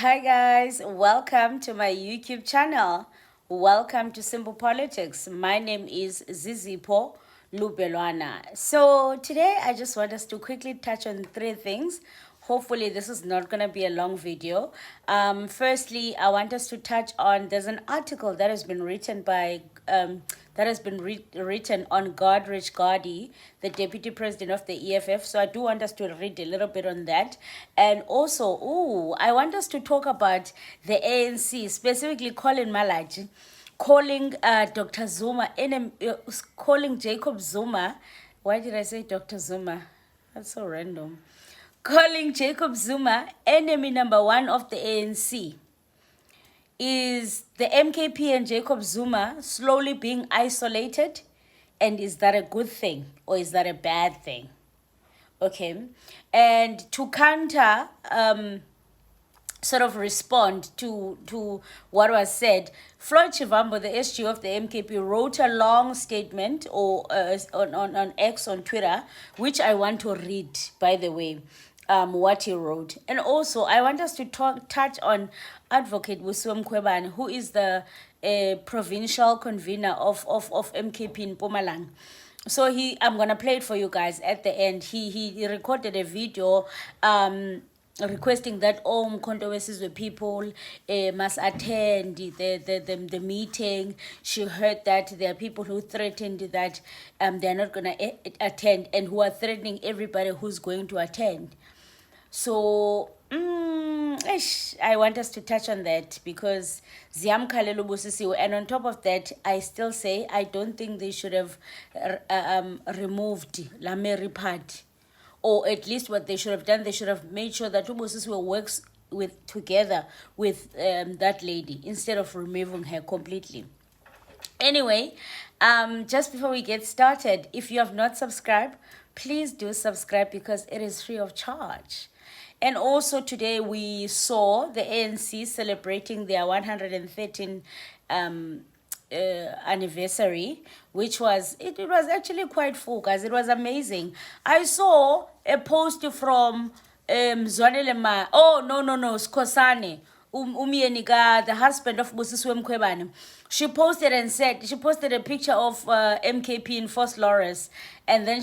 Hi guys, welcome to my YouTube channel. Welcome to Simple Politics. My name is Zizipo Lubelwana. So today I just want us to quickly touch on three things. Hopefully this is not going to be a long video. Firstly, I want us to touch on, there's an article that has been written by written on Godrich Gardie, the deputy president of the EFF. So I do want us to read a little bit on that. And also, I want us to talk about the ANC, specifically Collen Malatjie, calling Dr. Zuma, calling Jacob Zuma. Why did I say Dr. Zuma? That's so random. Calling Jacob Zuma enemy number one of the ANC. Is the MKP and Jacob Zuma slowly being isolated? And is that a good thing or is that a bad thing? Okay. And to counter, sort of respond to what was said, Floyd Shivambu, the SG of the MKP, wrote a long statement or on X on Twitter, which I want to read, by the way. What he wrote. And also, I want us to touch on Advocate Busisiwe Mkhwebane, who is the provincial convener of MKP in Mpumalanga. So I'm going to play it for you guys at the end. He recorded a video requesting that all Mkhonto Wesizwe people must attend the meeting. She heard that there are people who threatened that they're not going to attend and who are threatening everybody who's going to attend. So, I want us to touch on that because Ziyamkhalelo Busisiwe, and on top of that, I still say I don't think they should have removed La Mary part. Or at least what they should have done, they should have made sure that Busisiwe works together with that lady instead of removing her completely. Anyway, just before we get started, if you have not subscribed, please do subscribe because it is free of charge. And also today we saw the ANC celebrating their 113th anniversary, which was, it was actually quite full, guys. It was amazing. I saw a post from Zwanele Skosane, Umienika, the husband of Busisiwe Mkhwebane. She posted a picture of MKP in Fort Lawrence, and then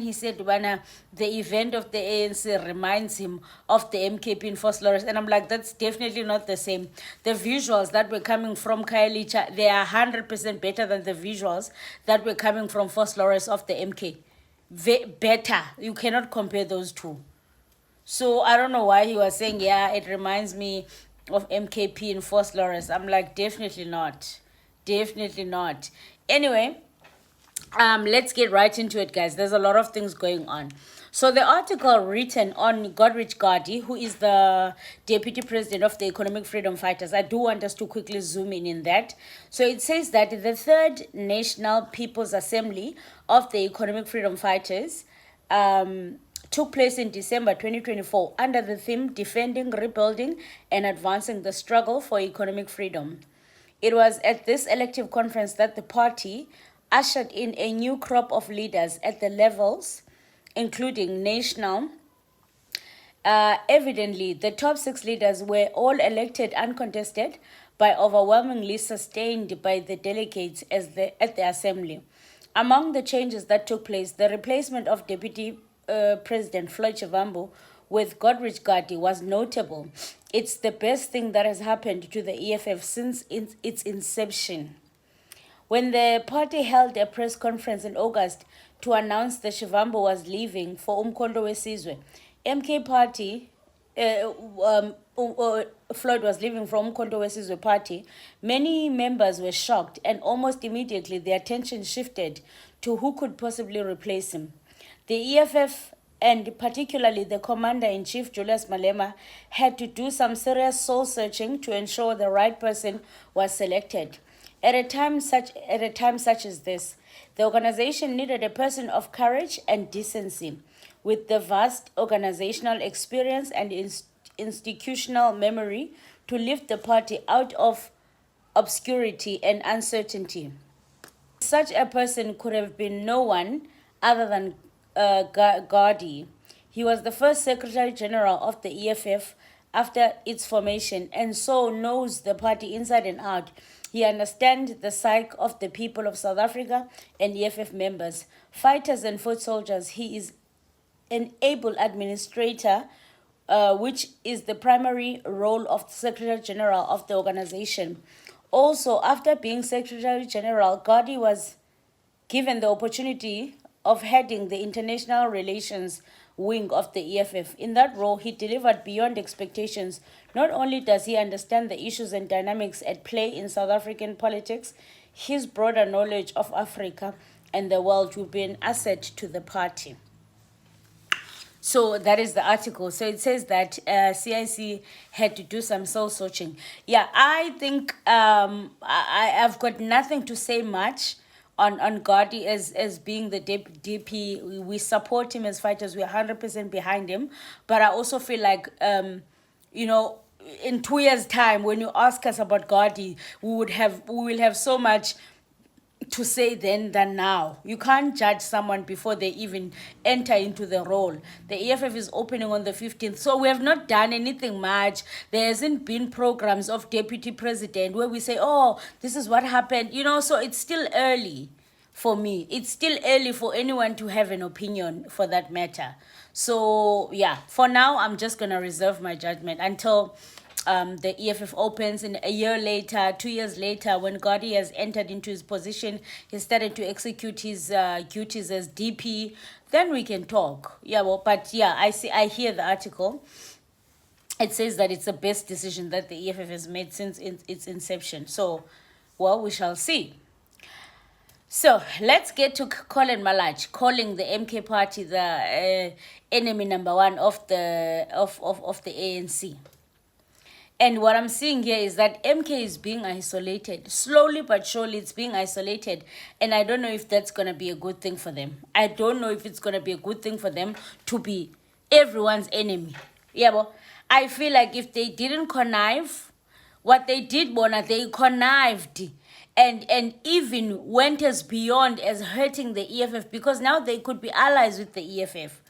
he said, "Bana, the event of the ANC reminds him of the MKP in Fort Lawrence," and I'm like, that's definitely not the same. The visuals that were coming from Khayelitsha, they are 100% better than the visuals that were coming from Fort Lawrence of the MK. Better, you cannot compare those two. So I don't know why he was saying, yeah, it reminds me of MKP in Fort Lawrence. I'm like, definitely not. Definitely not. Anyway, let's get right into it, guys. There's a lot of things going on. So the article written on Godrich Gardie, who is the deputy president of the Economic Freedom Fighters, I do want us to quickly zoom in that. So it says that the Third National People's Assembly of the Economic Freedom Fighters took place in December 2024 under the theme Defending, Rebuilding, and Advancing the Struggle for Economic Freedom. It was at this elective conference that the party ushered in a new crop of leaders at the levels, including national. Evidently, the top 6 leaders were all elected uncontested by overwhelmingly sustained by the delegates at the assembly. Among the changes that took place, the replacement of Deputy President Floyd Shivambu with Godrich Gardie was notable. It's the best thing that has happened to the EFF since its inception. When the party held a press conference in August to announce that Shivambu was leaving for Umkhonto Wesizwe, MK Party, Floyd was leaving from Umkhonto Wesizwe Party, many members were shocked and almost immediately the attention shifted to who could possibly replace him. The EFF, and particularly the Commander-in-Chief Julius Malema, had to do some serious soul-searching to ensure the right person was selected. At a time such as this, the organization needed a person of courage and decency, with the vast organizational experience and institutional memory to lift the party out of obscurity and uncertainty. Such a person could have been no one other than Gardie. He was the first Secretary General of the EFF after its formation and so knows the party inside and out. He understands the psyche of the people of South Africa and EFF members, fighters and foot soldiers. He is an able administrator, which is the primary role of the Secretary General of the organization. Also, after being Secretary General, Gadi was given the opportunity of heading the international relations wing of the EFF. In that role, he delivered beyond expectations. Not only does he understand the issues and dynamics at play in South African politics, his broader knowledge of Africa and the world will be an asset to the party. So that is the article. So it says that CIC had to do some soul searching. Yeah, I think I've got nothing to say much on Gadi as being the DP. We support him as fighters. We're 100% behind him. But I also feel like, you know, in 2 years' time, when you ask us about Gadi, we will have so much to say then than now. You can't judge someone before they even enter into the role. The EFF is opening on the 15th, so we have not done anything much. There hasn't been programs of deputy president where we say, oh, this is what happened, you know. So it's still early for me. It's still early for anyone to have an opinion for that matter. So yeah, for now, I'm just gonna reserve my judgment until the EFF opens in a year later, 2 years later, when Gadi has entered into his position, he started to execute his duties as DP, then we can talk. Yeah, well, but yeah, I hear the article. It says that it's the best decision that the EFF has made since its inception. So, well, we shall see. So let's get to Collen Malatjie calling the MK party the enemy number one of the ANC. And what I'm seeing here is that MK is being isolated. Slowly but surely, it's being isolated. And I don't know if that's going to be a good thing for them. I don't know if it's going to be a good thing for them to be everyone's enemy. Yeah, but I feel like if they didn't connive, what they did, Bona, they connived. And even went as beyond as hurting the EFF, because now they could be allies with the EFF.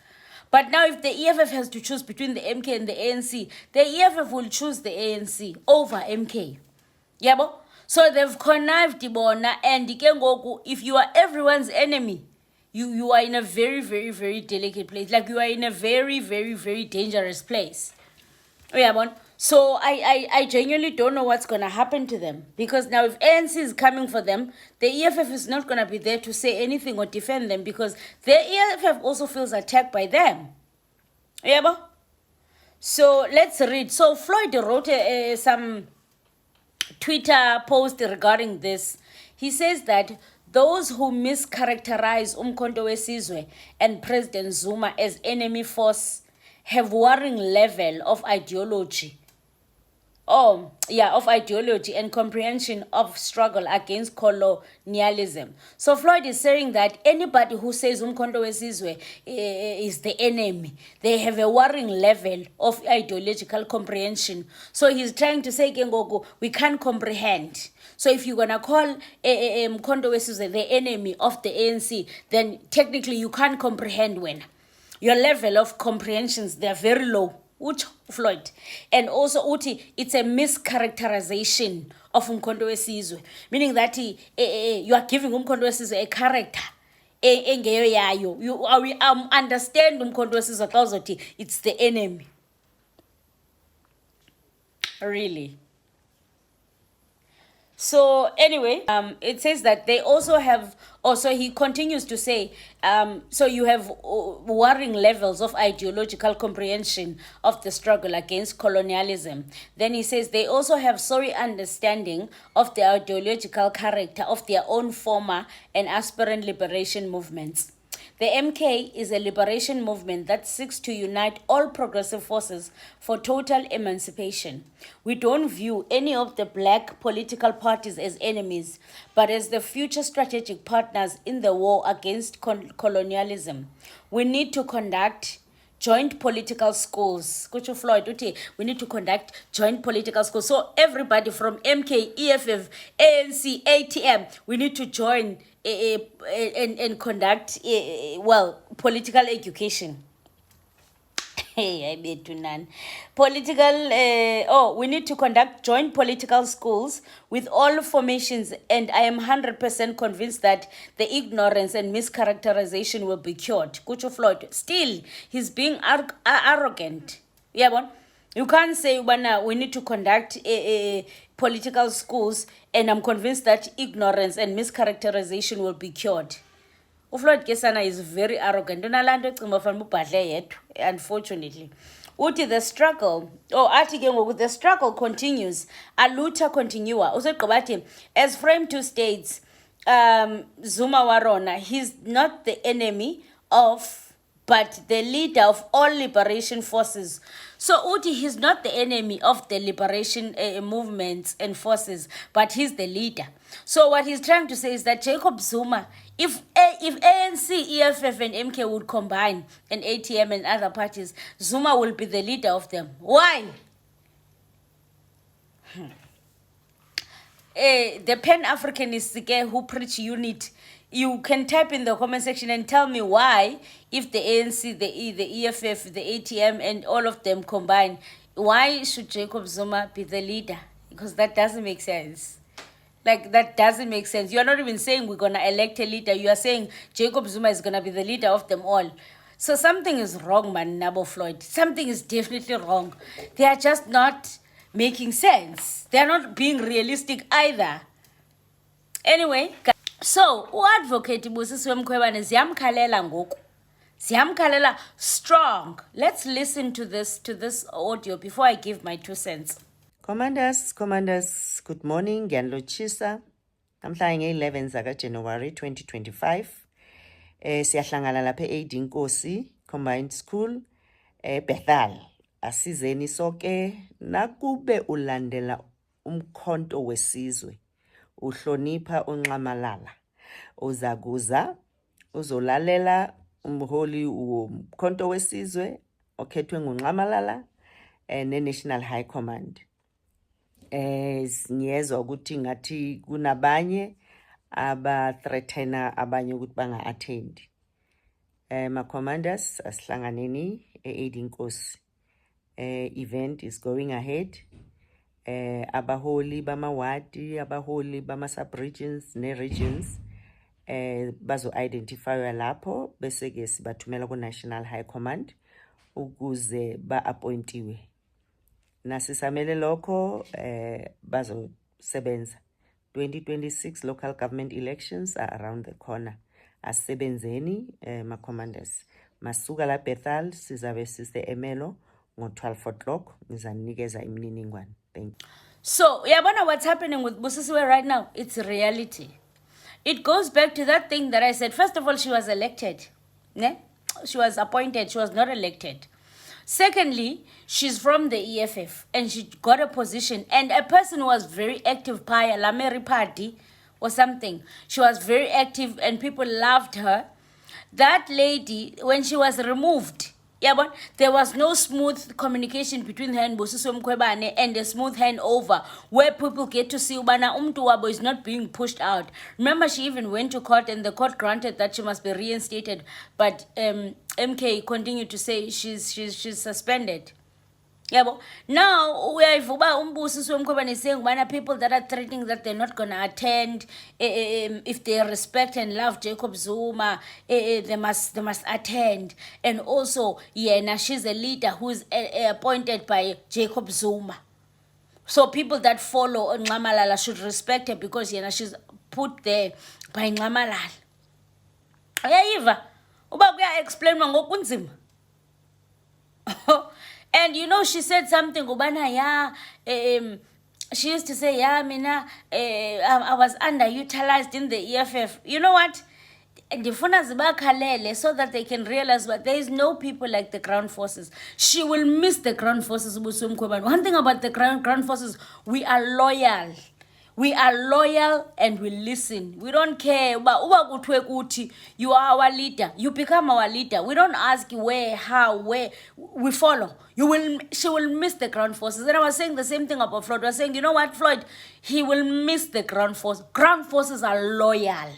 But now if the EFF has to choose between the MK and the ANC, the EFF will choose the ANC over MK. Yabo? So they've connived Ibona, and if you are everyone's enemy, you are in a very, very, very delicate place. Like you are in a very, very, very dangerous place. Yabo? So I genuinely don't know what's going to happen to them. Because now if ANC is coming for them, the EFF is not going to be there to say anything or defend them, because the EFF also feels attacked by them. Yeah, so let's read. So Floyd wrote some Twitter post regarding this. He says that those who mischaracterize Umkhonto weSizwe and President Zuma as enemy force have worrying level of ideology. Of ideology and comprehension of struggle against colonialism. So Floyd is saying that anybody who says Umkhonto weSizwe is the enemy, they have a worrying level of ideological comprehension. So he's trying to say, we can't comprehend. So if you're going to call Umkhonto weSizwe the enemy of the ANC, then technically you can't comprehend when. Your level of comprehensions, they're very low. Floyd. And also Uti, it's a mischaracterization of Umkhonto weSizwe, meaning that you are giving Umkhonto weSizwe a character. You understand Umkhonto weSizwe, it's the enemy. Really. So anyway, it says that they also have, he continues to say, so you have worrying levels of ideological comprehension of the struggle against colonialism. Then he says they also have sorry understanding of the ideological character of their own former and aspirant liberation movements. The MK is a liberation movement that seeks to unite all progressive forces for total emancipation. We don't view any of the black political parties as enemies, but as the future strategic partners in the war against colonialism. We need to conduct joint political schools. Kucho Floyd, we need to conduct joint political schools. So everybody from MK, EFF, ANC, ATM, we need to join and conduct, political education. Hey, I bet to none. We need to conduct joint political schools with all formations, and I am 100% convinced that the ignorance and mischaracterization will be cured. Kucho Floyd, still, he's being arrogant. Yeah, bon? You can't say, we need to conduct political schools, and I'm convinced that ignorance and mischaracterization will be cured. UFloyd Kesana is very arrogant. Unfortunately. Uti the struggle, the struggle continues. Aluta continua. As framed to states, Zuma Warona, he's not the enemy of, but the leader of all liberation forces. So Uti, he's not the enemy of the liberation movements and forces, but he's the leader. So what he's trying to say is that Jacob Zuma, if ANC, EFF, and MK would combine, and ATM and other parties, Zuma will be the leader of them. Why? The Pan-Africanists who preach unity, you can type in the comment section and tell me why, if the ANC, the EFF, the ATM, and all of them combine, why should Jacob Zuma be the leader? Because that doesn't make sense. Like, that doesn't make sense. You are not even saying we're going to elect a leader. You are saying Jacob Zuma is going to be the leader of them all. So something is wrong, man, Nabo Floyd. Something is definitely wrong. They are just not making sense. They are not being realistic either. Anyway, so uadvocate Busisiwe Mkhwebane ziyamkhalela ngoku. Ziyamkhalela strong. Let's listen to this audio before I give my 2 cents. Commanders, good morning. Ngiyanilotshisa. Namhlanje nge-11 zaka January 2025. Siyahlangana lapha e-AD Nkosi Combined School Bethal. Asizeni sonke nakube ulandela umkhonto wesizwe. Uhlonipha unxamalala. Uzakuza uzolalela umholi umkhonto wesizwe okhethwe ngunxamalala ne-National High Command. Ngiyezwa ukuthi ngathi kunabanye aba-threatena abanye ukuthi banga-attend. Ma-commanders, asihlanganeni e-AD Nkosi. Event is going ahead. Abaholi bama-wadi, abaholi bama-sub-regions ne-regions bazo-identifywa lapho bese-ke sibathumela ku-National High Command ukuze ba-appointiwe. Nasisamele lokho bazosebenza. 2026 local government elections are around the corner. Asebenzeni ma-commanders. Masuka la Bethal sizabe sise Emelo ngo-12 o'clock. Ngizanikeza imininingwane. Thank you. So, yabona what's happening with Busisiwe right now? It's reality. It goes back to that thing that I said. First of all, she was elected. Ne? She was appointed. She was not elected. Secondly, she's from the EFF and she got a position, and a person who was very active, Paya Lameri Party or something. She was very active and people loved her. That lady, when she was removed, there was no smooth communication between her and Busisiwe Mkhwebane, and a smooth handover where people get to see Ubana Umtu Wabo is not being pushed out. Remember, she even went to court and the court granted that she must be reinstated, but MK continued to say she's suspended. Now we are Busisiwe Mkhwebane saying people that are threatening that they're not gonna attend if they respect and love Jacob Zuma, they must attend. And also, now she's a leader who is appointed by Jacob Zuma. So people that follow Nxamalala should respect her because she's put there by Nxamalala. Ayayiva uba kuya explain ngokunzima. And she said something, she used to say, mina, I was underutilized in the EFF. You know what? Ndifuna zibakhalele so that they can realize what there is no people like the ground forces. She will miss the ground forces, Busisiwe Mkhwebane. One thing about the ground forces, we are loyal. We are loyal and we listen. We don't care. You are our leader. You become our leader. We don't ask where, how, where. We follow. She will miss the ground forces. And I was saying the same thing about Floyd. I was saying, you know what, Floyd? He will miss the ground forces. Ground forces are loyal.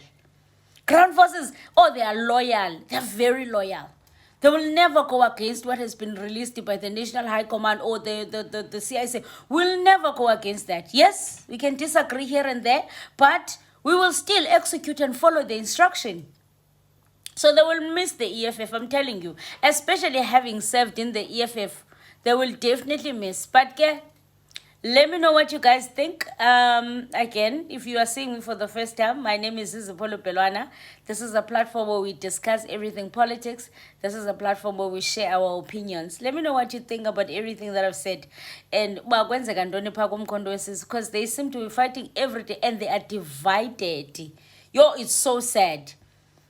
Ground forces, they are loyal. They're very loyal. They will never go against what has been released by the National High Command or the CIC. We'll never go against that. Yes, we can disagree here and there, but we will still execute and follow the instruction. So they will miss the EFF, I'm telling you. Especially having served in the EFF, they will definitely miss. But let me know what you guys think. Again, if you are seeing me for the first time, my name is Busisiwe Mkhwebane. This is a platform where we discuss everything politics. This is a platform where we share our opinions. Let me know what you think about everything that I've said. And because they seem to be fighting every day and they are divided. Yo, it's so sad.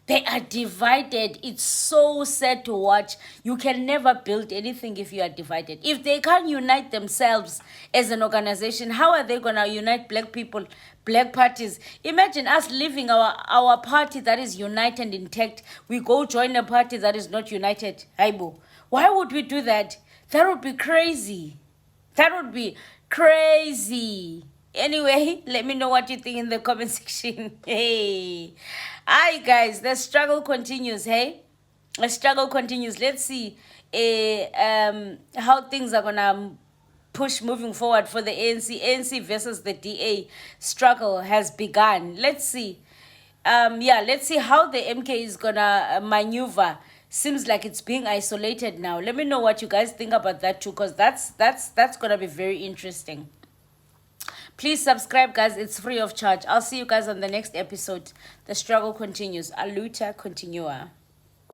They are divided. It's so sad to watch. You can never build anything if you are divided. If they can't unite themselves as an organization, how are they going to unite black people, black parties? Imagine us leaving our party that is united and intact. We go join a party that is not united. Haibo. Why would we do that? That would be crazy. That would be crazy. Anyway, let me know what you think in the comment section. Hey. Hi, guys. The struggle continues, hey? The struggle continues. Let's see how things are going to push moving forward for the ANC. ANC versus the DA struggle has begun. Let's see. Let's see how the MK is going to maneuver. Seems like it's being isolated now. Let me know what you guys think about that too, because that's going to be very interesting. Please subscribe, guys. It's free of charge. I'll see you guys on the next episode. The struggle continues. Aluta continua.